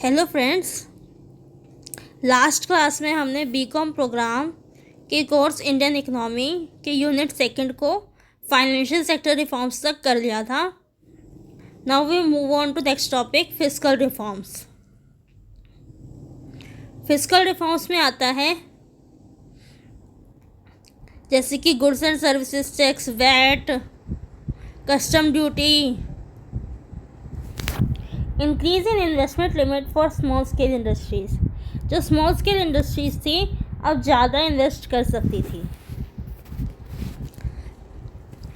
Hello friends, last class में हमने BCom programme के कोर्स इंडियन इकोनॉमी के यूनिट सेकंड को फाइनेंशियल सेक्टर रिफॉर्म्स तक कर लिया था। Now we move on to next topic, fiscal reforms. Fiscal reforms में आता है जैसे कि goods and services tax, VAT, custom duty, increase in investment limit for small scale industries. जो स्मॉल स्केल इंडस्ट्रीज थी अब ज़्यादा इन्वेस्ट कर सकती थी।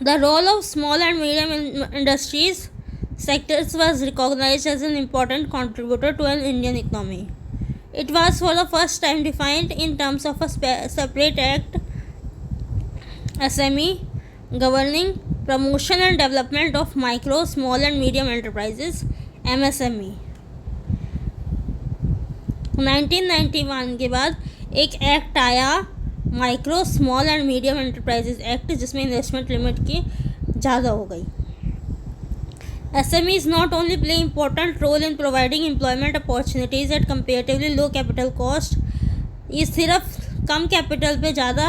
The role of small and medium industries sectors was recognized as an important contributor to an Indian economy. It was for the first time defined in terms of a separate act, SME, governing promotion and development of micro, small and medium enterprises, MSME. 1991 के बाद एक act आया, micro small and medium enterprises act, जिसमें investment limit की ज़्यादा हो गई। SMEs not only play important role in providing employment opportunities at comparatively low capital cost, ये सिर्फ कम कैपिटल पे ज़्यादा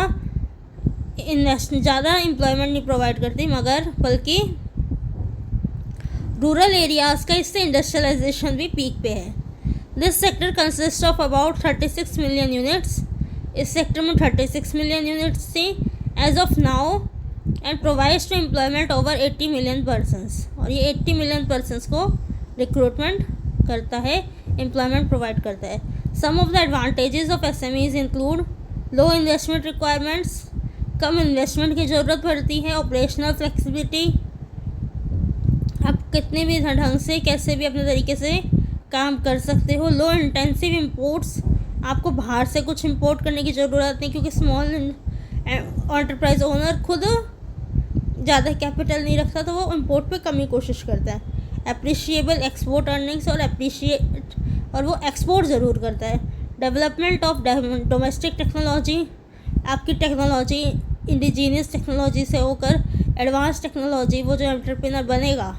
एम्प्लॉयमेंट नहीं प्रोवाइड करती, मगर बल्कि रूरल एरियाज़ का इससे इंडस्ट्रियलाइजेशन भी पीक पे है। This sector consist of about 36 million units. इस सेक्टर में 36 मिलियन यूनिट्स थी as of now and provides to employment over 80 million persons. और ये 80 मिलियन पर्सनस को रिक्रूटमेंट करता है, एम्प्लॉयमेंट प्रोवाइड करता है। Some of the advantages of SMEs include low investment requirements, कम इन्वेस्टमेंट की ज़रूरत पड़ती है, ऑपरेशनल फ्लेक्सिबिलिटी, आप कितने भी ढंग से कैसे भी अपने तरीके से काम कर सकते हो। लो इंटेंसिव इम्पोर्ट्स, आपको बाहर से कुछ इम्पोर्ट करने की ज़रूरत नहीं, क्योंकि स्मॉल एंटरप्राइज ओनर खुद ज़्यादा कैपिटल नहीं रखता, तो वो इम्पोर्ट पे कम ही कोशिश करता है। अप्रिशिएबल एक्सपोर्ट अर्निंग्स, और वो एक्सपोर्ट ज़रूर करता है। डेवलपमेंट ऑफ डोमेस्टिक टेक्नोलॉजी, आपकी टेक्नोलॉजी इंडिजीनियस टेक्नोलॉजी से होकर एडवांस टेक्नोलॉजी, वो जो एंटरप्रेन्योर बनेगा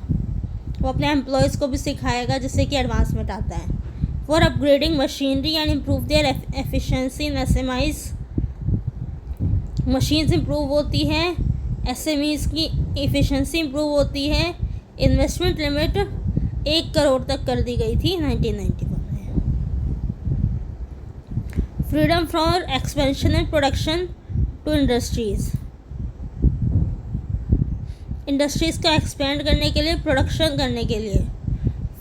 वो अपने एम्प्लॉयज़ को भी सिखाएगा, जिससे कि एडवांसमेंट आता है। For upgrading machinery and improve their efficiency in SMEs, machines improve होती हैं, SMEs की एफिशिएंसी इम्प्रूव होती है। इन्वेस्टमेंट लिमिट 1 करोड़ तक कर दी गई थी 1991 में। Freedom for expansion and production to industries, industries का एक्सपेंड करने के लिए, प्रोडक्शन करने के लिए।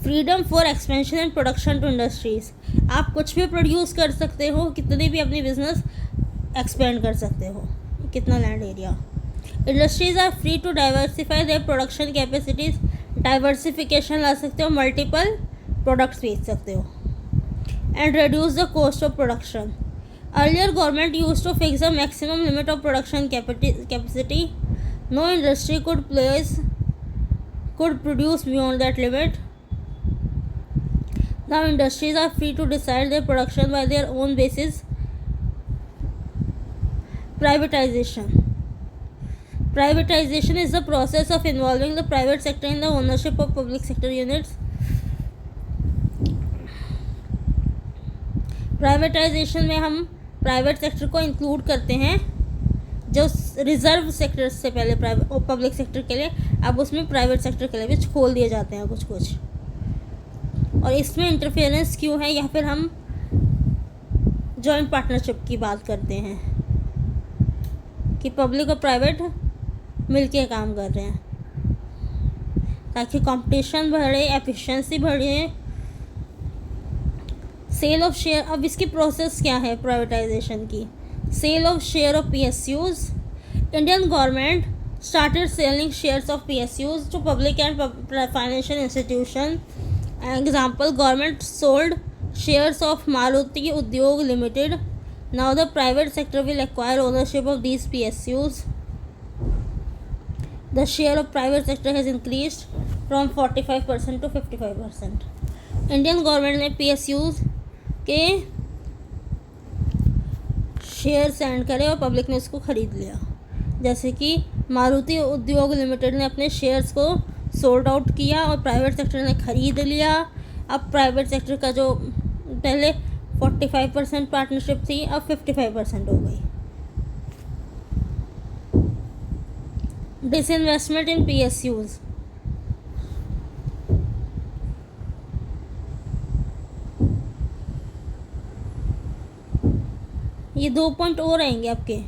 Freedom for expansion and production to industries, आप कुछ भी प्रोड्यूस कर सकते हो, कितने भी अपनी बिजनेस एक्सपेंड कर सकते हो, कितना land area. Industries are free to diversify their production capacities, diversification ला सकते हो, मल्टीपल प्रोडक्ट्स बेच सकते हो। And reduce the cost of production, earlier government use to fix the maximum limit of production capacity, no industry could produce beyond that limit. Now industries are free to decide their production by their own basis. Privatization is the process of involving the private sector in the ownership of public sector units. Privatisation में हम private sector को include करते हैं, जो reserve sector से पहले private और public sector के लिए, अब उसमें प्राइवेट सेक्टर के लिए भी खोल दिए जाते हैं कुछ कुछ। और इसमें इंटरफेरेंस क्यों है, या फिर हम जॉइंट पार्टनरशिप की बात करते हैं कि पब्लिक और प्राइवेट मिलके काम कर रहे हैं ताकि कंपटीशन बढ़े, एफिशिएंसी बढ़े। सेल ऑफ शेयर, अब इसकी प्रोसेस क्या है प्राइवेटाइजेशन की। Sale of share of PSUs, Indian government started selling shares of PSUs to public and financial institution. Example, government sold shares of Maruti Udyog Limited. Now the private sector will acquire ownership of these PSUs. The share of private sector has increased from 45% to 55%. Indian government ने PSUs के share send करे और public ने उसको ख़रीद लिया। जैसे कि मारुति उद्योग लिमिटेड ने अपने शेयर्स को सोल्ड आउट किया और प्राइवेट सेक्टर ने ख़रीद लिया। अब प्राइवेट सेक्टर का जो पहले 45% पार्टनरशिप थी, अब 55% हो गई। डिसइन्वेस्टमेंट इन PSUs। ये 2 पॉइंट और आएंगे आपके।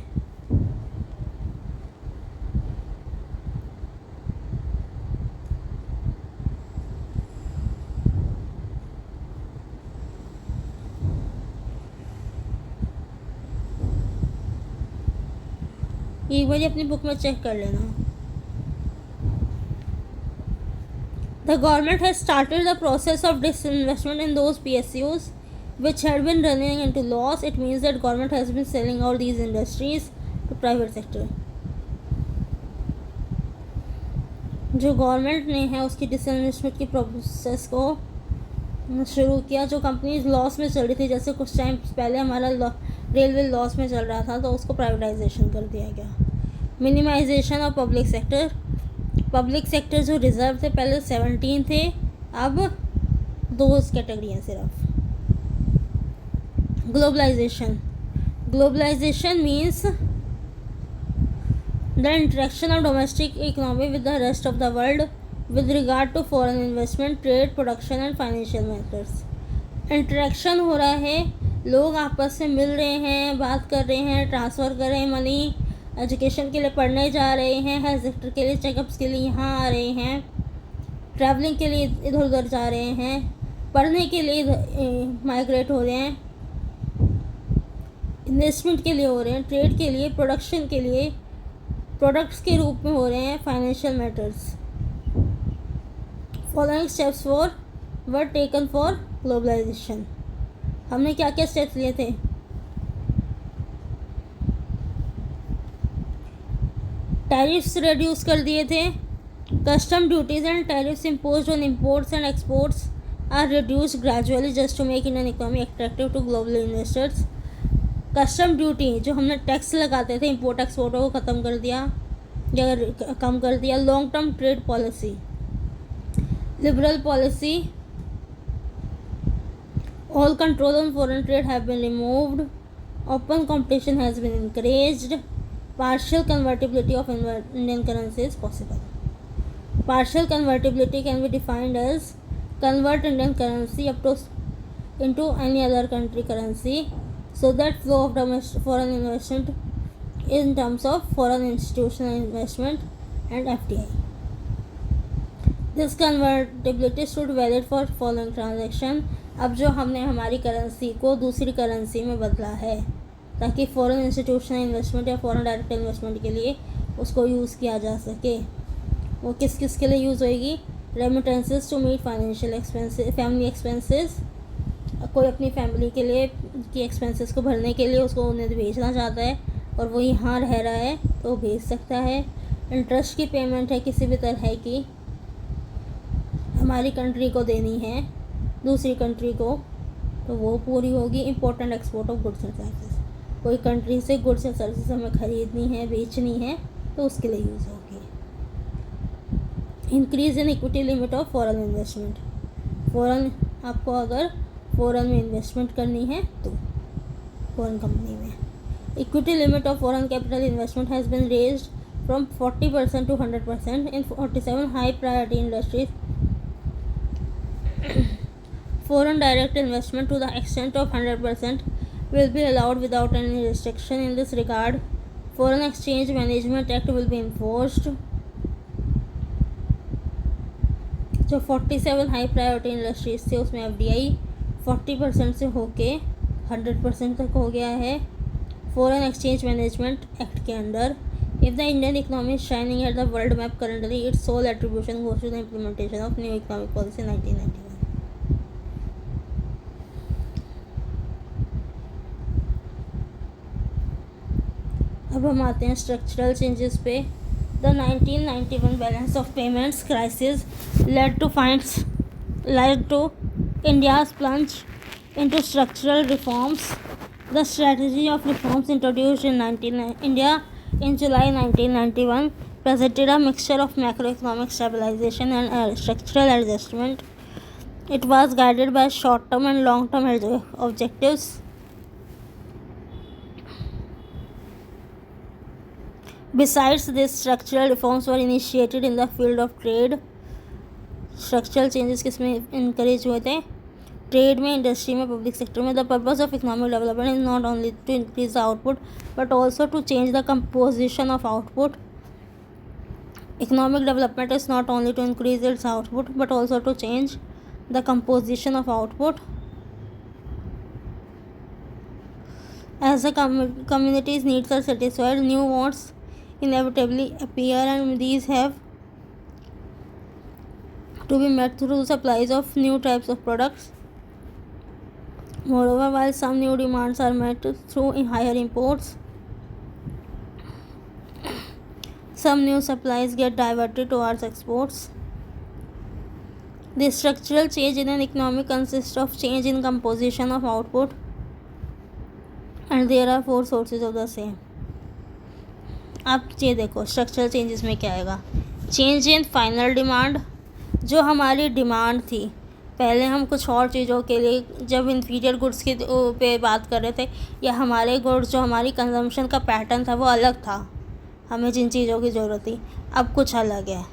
एक बार अपनी बुक में चेक कर लेना। The government has started the process of disinvestment in those PSUs which had been running into loss. It means that government has been selling out these industries to private sector. जो government ने है उसकी disinvestment की process को शुरू किया। जो companies loss में चल रही थी, जैसे कुछ टाइम पहले हमारा रेलवे लॉस में चल रहा था, तो उसको प्राइवेटाइजेशन कर दिया गया। Minimisation of public sector. Public sector जो रिजर्व थे पहले 17 थे, अब 2 कैटेगरी हैं सिर्फ। Globalisation. Globalisation means the interaction of domestic economy with the rest of the world with regard to foreign investment, trade, production and financial matters. Interaction हो रहा है, लोग आपस में मिल रहे हैं, बात कर रहे हैं, ट्रांसफ़र कर रहे हैं मनी, एजुकेशन के लिए पढ़ने जा रहे हैं, हेल्थ सेक्टर के लिए चेकअप्स के लिए यहाँ आ रहे हैं, ट्रैवलिंग के लिए इधर उधर जा रहे हैं, पढ़ने के लिए माइग्रेट हो रहे हैं, इन्वेस्टमेंट के लिए हो रहे हैं, ट्रेड के लिए, प्रोडक्शन के लिए, प्रोडक्ट्स के रूप में हो रहे हैं, financial matters. Following steps were taken for globalisation. हमने क्या क्या स्टेप्स लिए थे? टैरिफ्स रिड्यूस कर दिए थे। Custom duties and tariffs imposed on imports and exports are reduced gradually just to make Indian economy attractive to global investors. Custom duty जो हमने टैक्स लगाते थे इम्पोर्ट एक्सपोर्टों को ख़त्म कर दिया या कम कर दिया। Long term trade policy, liberal policy, all control on foreign trade have been removed, open competition has been encouraged, partial convertibility of Indian currency is possible. Partial convertibility can be defined as convert Indian currency into any other country currency so that flow of foreign investment in terms of foreign institutional investment and FDI. This convertibility should valid for following transaction. अब जो हमने हमारी currency को दूसरी currency में बदला है ताकि फॉरेन इंस्टीट्यूशनल इन्वेस्टमेंट या फॉरेन डायरेक्ट इन्वेस्टमेंट के लिए उसको यूज़ किया जा सके। वो किस किस के लिए यूज़ होएगी? Remittances to meet financial expenses, family expenses. कोई अपनी फैमिली के लिए की एक्सपेंसेस को भरने के लिए उसको उन्हें भेजना चाहता है और वो यहाँ रह रहा है तो वो भेज सकता है। इंटरेस्ट की पेमेंट है किसी भी तरह की हमारी कंट्री को देनी है दूसरी कंट्री को, तो वो पूरी होगी। Important export of goods and services, कोई कंट्री से गुड्स एंड सर्विसेज हमें ख़रीदनी है बेचनी है तो उसके लिए यूज़ होगी। Increase in equity limit of foreign investment. Foreign आपको अगर फॉरेन में इन्वेस्टमेंट करनी है तो फॉरेन कंपनी में equity limit of foreign capital investment has been raised from 40% to 100% in 47 high priority industries. Foreign direct investment to the extent of 100% will be allowed without any restriction in this regard. Foreign Exchange Management Act will be enforced. जो 47 high priority industries थे उसमें FDI 40% से होके 100% तक हो गया है foreign exchange management act के under. If the Indian economy is shining at the world map currently, its sole attribution goes to the implementation of new economic policy 1991. अब हम आते हैं स्ट्रक्चरल चेंजेस पे। The 1991 balance of payments crisis led to India's plunge into structural reforms. The strategy of reforms introduced in India in July 1991 presented a mixture of macroeconomic stabilization and structural adjustment. It was guided by short-term and long-term objectives. Besides this, structural reforms were initiated in the field of trade. Structural changes किस में encourage हुए थे? Trade में, industry में, public sector में. The purpose of economic development is not only to increase the output but also to change the composition of output. Economic development is not only to increase its output but also to change the composition of output. As the community's needs are satisfied, new wants inevitably appear, and these have to be met through supplies of new types of products. Moreover, while some new demands are met through higher imports, some new supplies get diverted towards exports. The structural change in an economy consists of change in composition of output, and there are 4 sources of the same. अब ये देखो structural changes में क्या आएगा. Change in final demand. जो हमारी demand थी, पहले हम कुछ और चीज़ों के लिए जब इन्फीरियर गुड्स की पे बात कर रहे थे, या हमारे गुड्स जो हमारी कंजम्पशन का पैटर्न था वो अलग था, हमें जिन चीज़ों की ज़रूरत थी, अब कुछ अलग है.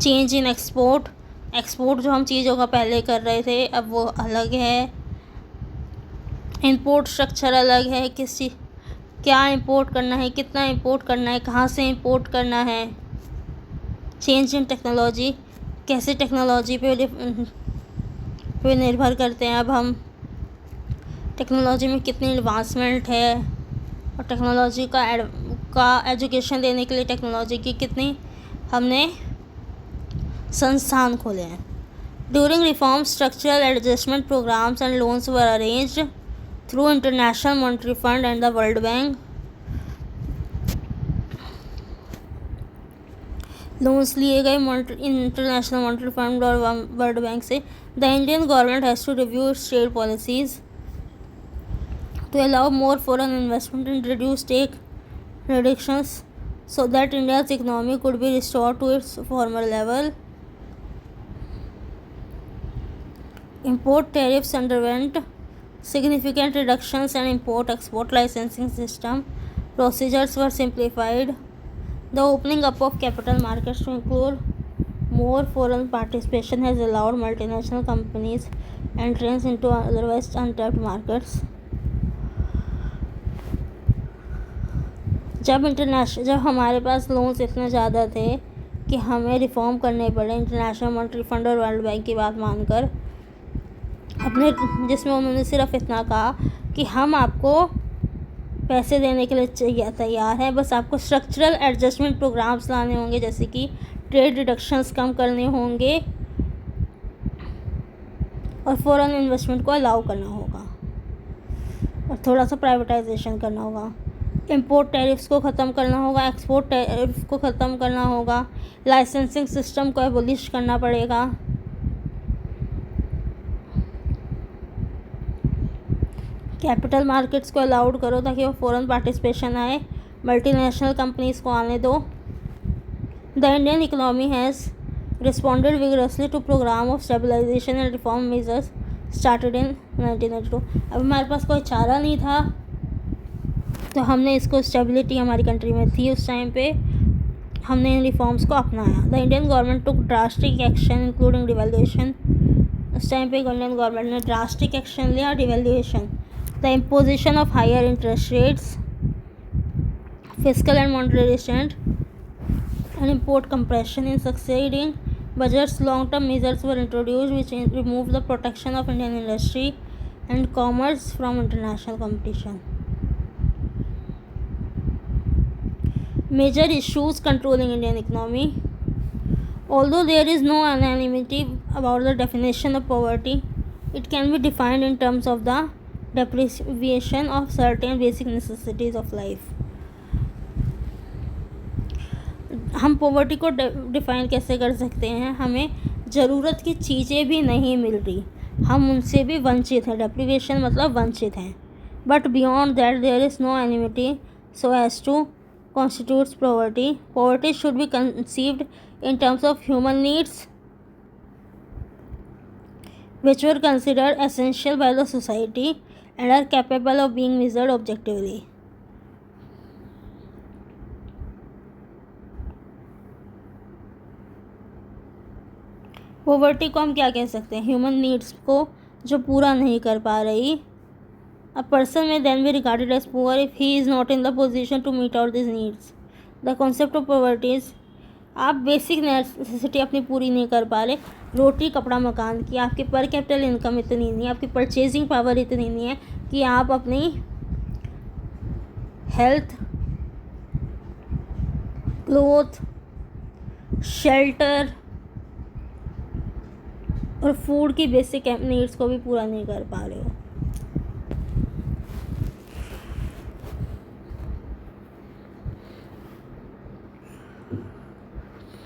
Change in export. एक्सपोर्ट जो हम चीज़ों का पहले कर रहे थे अब वो अलग है. इंपोर्ट स्ट्रक्चर अलग है. क्या इंपोर्ट करना है, कितना इंपोर्ट करना है, कहाँ से इंपोर्ट करना है. Change in technology. कैसे टेक्नोलॉजी पे निर्भर करते हैं अब हम. टेक्नोलॉजी में कितनी एडवांसमेंट है, और टेक्नोलॉजी का एजुकेशन देने के लिए टेक्नोलॉजी की कितनी हमने संस्थान खोले हैं. During reform, structural adjustment programmes and loans were arranged through International Monetary Fund and the World Bank. Loans लिए गए इंटरनेशनल मॉनेटरी फंड और वर्ल्ड बैंक से. The Indian government has to review its trade policies to allow more foreign investment and reduce tax reductions so that India's economy could be restored to its former level. Import tariffs underwent significant reductions and import-export licensing system procedures were simplified. The opening up of capital markets to include more foreign participation has allowed multinational companies entrance into otherwise untapped markets. जब हमारे पास loans इतने ज़्यादा थे कि हमें reform करने पड़े international Monetary Fund और वर्ल्ड बैंक की बात मानकर, अपने जिसमें उन्होंने सिर्फ इतना कहा कि हम आपको पैसे देने के लिए तैयार हैं, बस आपको स्ट्रक्चरल एडजस्टमेंट प्रोग्राम्स लाने होंगे, जैसे कि ट्रेड डिडक्शंस कम करने होंगे और फॉरेन इन्वेस्टमेंट को अलाउ करना होगा और थोड़ा सा प्राइवेटाइजेशन करना होगा. इंपोर्ट टैरिफ्स को ख़त्म करना होगा, एक्सपोर्ट टैरिफ को ख़त्म करना होगा, लाइसेंसिंग सिस्टम को एबोलिश करना पड़ेगा. कैपिटल मार्केट्स को अलाउड करो ताकि वो फॉरेन पार्टिसिपेशन आए, मल्टीनेशनल कंपनीज़ को आने दो. The Indian economy has responded vigorously to programme of stabilisation and reform measures started in 1992. अब हमारे पास कोई चारा नहीं था, तो हमने इसको स्टेबिलिटी हमारी कंट्री में थी उस टाइम पे, हमने इन रिफॉर्म्स को अपनाया. The Indian government took drastic action including devaluation. उस टाइम पे इंडियन गवर्नमेंट ने ड्रास्टिक एक्शन लिया, devaluation, the imposition of higher interest rates, fiscal and monetary restraint and import compression. In succeeding budgets long term measures were introduced which remove the protection of Indian industry and commerce from international competition. Major issues controlling Indian economy. Although there is no unanimity about the definition of poverty, it can be defined in terms of the deprivation of certain basic necessities of life. हम poverty को define कैसे कर सकते हैं? हमें ज़रूरत की चीज़ें भी नहीं मिल रही, हम उनसे भी वंचित हैं. डेप्रिवेशन मतलब वंचित हैं. But beyond that there is no enmity so as to constitutes poverty. Poverty should be conceived in terms of human needs which were considered essential by the society and are capable of being measured objectively. Poverty को हम क्या कह सकते हैं? Human needs को जो पूरा नहीं कर पा रही. A person may then be regarded as poor if he is not in the position to meet out these needs. The concept of poverty is आप बेसिक नेसेसिटी अपनी पूरी नहीं कर पा रहे, रोटी कपड़ा मकान की, आपकी पर कैपिटल इनकम इतनी नहीं है, आपकी परचेजिंग पावर इतनी नहीं है कि आप अपनी हेल्थ, क्लोथ, शेल्टर और फूड की बेसिक नीड्स को भी पूरा नहीं कर पा रहे हो.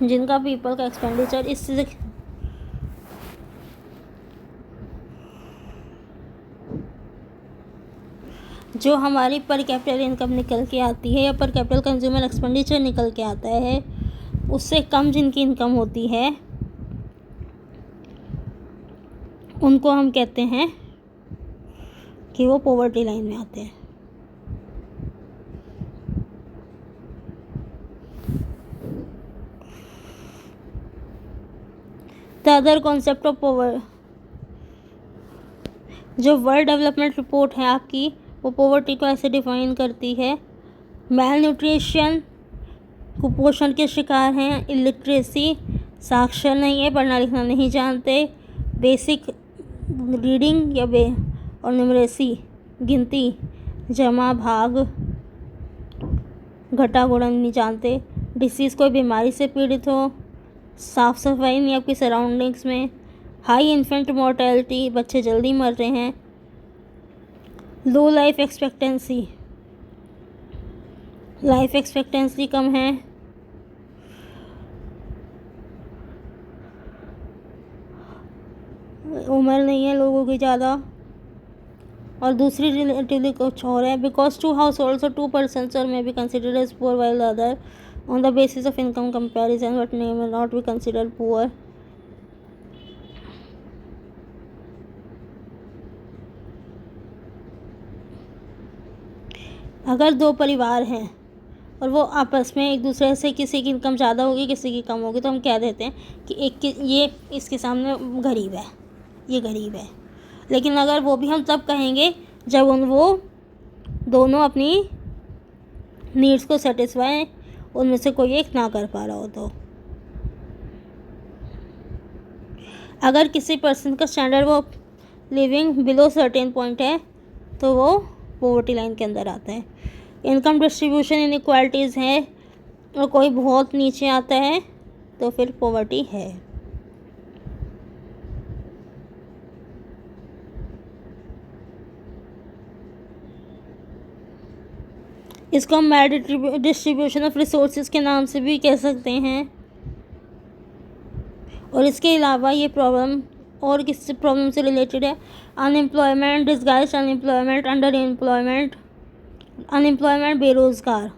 जिनका पीपल का एक्सपेंडिचर इससे जो हमारी पर कैपिटल इनकम निकल के आती है या पर कैपिटल कंज्यूमर एक्सपेंडिचर निकल के आता है, उससे कम जिनकी इनकम होती है उनको हम कहते हैं कि वो पॉवर्टी लाइन में आते हैं. द अदर कॉन्सेप्ट ऑफ जो वर्ल्ड डेवलपमेंट रिपोर्ट है आपकी, वो पॉवर्टी को ऐसे डिफाइन करती है: मैल न्यूट्रिशन, कुपोषण के शिकार हैं, इलिटरेसी, साक्षर नहीं है, पढ़ना लिखना नहीं जानते, बेसिक रीडिंग या और न्यूमरेसी, गिनती, जमा भाग, घटा गुणन नहीं जानते, डिसीज़ कोई बीमारी से पीड़ित हो, साफ़ सफाई नहीं आपकी सराउंडिंग्स में, हाई इन्फेंट मोर्टेलिटी, बच्चे जल्दी मर रहे हैं, लो लाइफ एक्सपेक्टेंसी कम है, उम्र नहीं है लोगों की ज़्यादा, और दूसरी रिलेटिवली कुछ और है. Because 2 households or 2 persons or may be considered as poor while the other on the basis of income comparison but may not be considered poor. अगर 2 परिवार हैं और वो आपस में एक दूसरे से किसी की इनकम ज़्यादा होगी किसी की कम होगी, तो हम क्या देते हैं कि ये इसके सामने गरीब है, ये गरीब है. लेकिन अगर वो भी हम तब कहेंगे जब वो दोनों अपनी नीड्स को सेटिस्फाई उनमें से कोई एक ना कर पा रहा हो. तो अगर किसी पर्सन का स्टैंडर्ड वो लिविंग बिलो सर्टेन पॉइंट है तो वो पॉवर्टी लाइन के अंदर आता है. इनकम डिस्ट्रीब्यूशन इनइक्वालिटीज़ है और कोई बहुत नीचे आता है तो फिर पॉवर्टी है. इसको हम मैड डिस्ट्रीब्यूशन ऑफ रिसोर्सेज के नाम से भी कह सकते हैं. और इसके अलावा ये प्रॉब्लम और किस प्रॉब्लम से रिलेटेड है? Unemployment, disguised unemployment, under employment, unemployment, बेरोज़गार.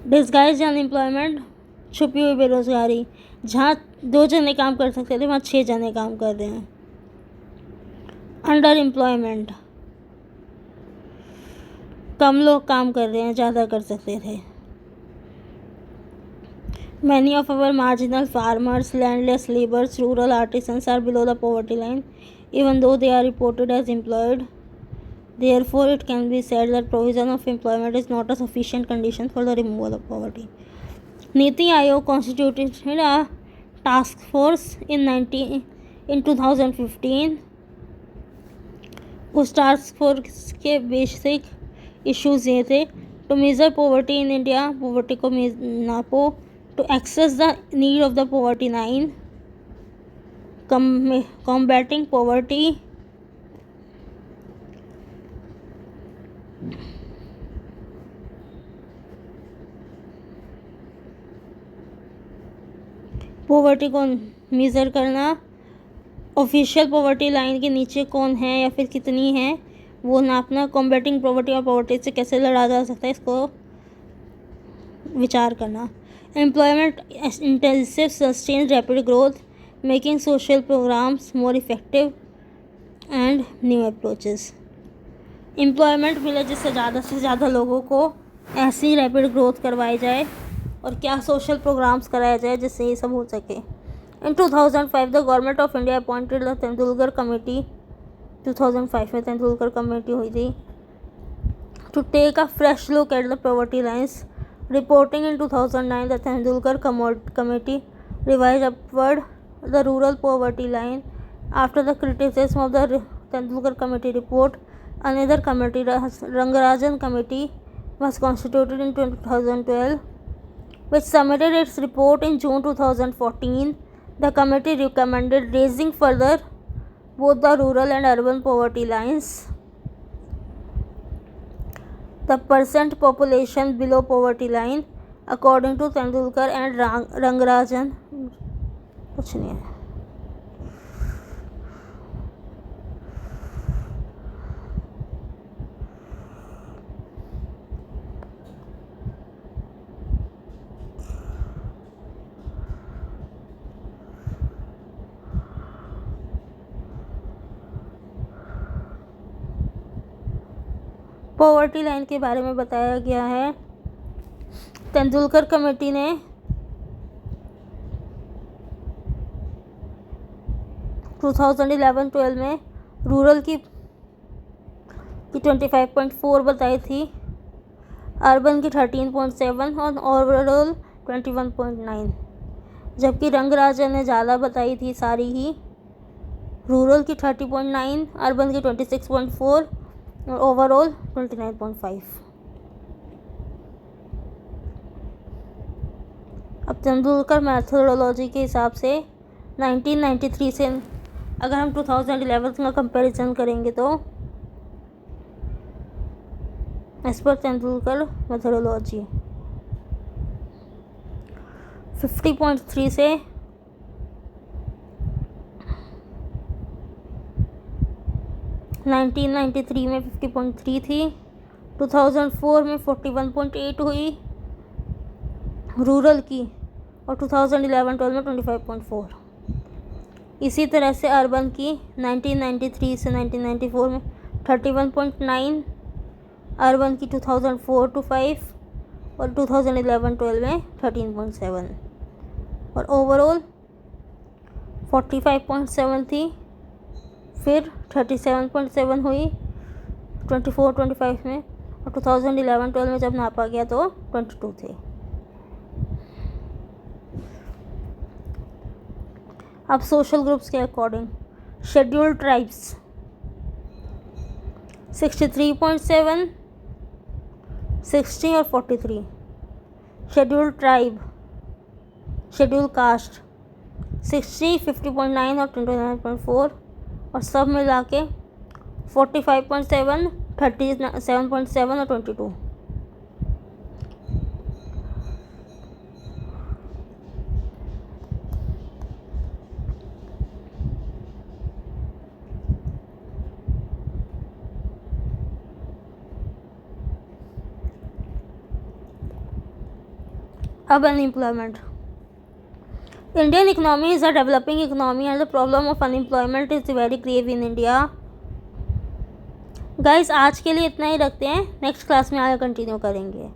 डिस्गाइज्ड अनएम्प्लॉयमेंट, छुपी हुई बेरोज़गारी, जहाँ 2 जने काम कर सकते थे वहाँ 6 जने काम कर रहे हैं. अंडर एम्प्लॉयमेंट, कम लोग काम कर रहे हैं, ज़्यादा कर सकते थे. Many of our marginal farmers, landless laborers, rural artisans are below the poverty line, even though they are reported as employed. Therefore, it can be said that provision of employment is not a sufficient condition for the removal of poverty. Niti Aayog constituted a task force in 2015. उस task force के basic issues ये थे: to measure poverty in India, poverty को नापो; to access the need of the poverty line, combating poverty, poverty को measure करना, official poverty line के नीचे कौन है या फिर कितनी है वो नापना, कॉम्बैटिंग पॉवर्टी और पॉवर्टी से कैसे लड़ा जा सकता है इसको विचार करना. Employment intensive sustain rapid growth, making social programmes more effective and new approaches. Employment मिले जिससे ज़्यादा से ज़्यादा लोगों को ऐसी रैपिड ग्रोथ करवाई जाए और क्या सोशल प्रोग्राम्स कराया जाए जिससे ये सब हो सके। In 2005 the government of India appointed the Tendulkar committee. 2005 में तेंदुलकर कमेटी हुई थी to take a fresh look at the poverty lines. Reporting in 2009 the Tendulkar committee revise upward the rural poverty line after the criticism of the Tendulkar committee report. Another committee, Rangarajan Committee, was constituted in 2012, which submitted its report in June 2014. The committee recommended raising further both the rural and urban poverty lines. The percent population below poverty line, according to Tendulkar and Rangarajan, कुछ नहीं है। Poverty line के बारे में बताया गया है। Tendulkar committee ने 2011-12 में रूरल की 25.4 बताई थी, अर्बन की 13.7 और ओवरऑल 21.9, जबकि रंगराजन ने ज़्यादा बताई थी सारी ही, रूरल की 30.9, अर्बन की 26.4 और ओवरऑल 29.5। अब तेंदुलकर मैथडोलॉजी के हिसाब से 1993 से अगर हम 2011 का कंपैरिजन करेंगे तो एज पर तेंदुलकर मैथडोलॉजी 50.3 से 1993 में 50.3 थी, 2004 में 41.8 हुई रूरल की और 2011-12 में 25.4। इसी तरह से अर्बन की 1993 से 1994 में 31.9, अर्बन की 2004-5 और 2011-12 में 13.7 और ओवरऑल 45.7 थी, फिर 37.7 हुई 24-25 में और 2011-12 में जब नापा गया तो 22 थे। अब सोशल ग्रुप्स के अकॉर्डिंग शेड्यूल्ड ट्राइब्स 63.7, 60 और 43। शेड्यूल्ड ट्राइब, शेड्यूल कास्ट 60, 50.9 और 29.4 और सब मिला के 45.7, 37.7 और 22। अब unemployment. Indian economy is a developing economy and the problem of unemployment is very grave in India. Guys आज के लिए इतना ही रखते हैं, नेक्स्ट क्लास में आगे कंटिन्यू करेंगे।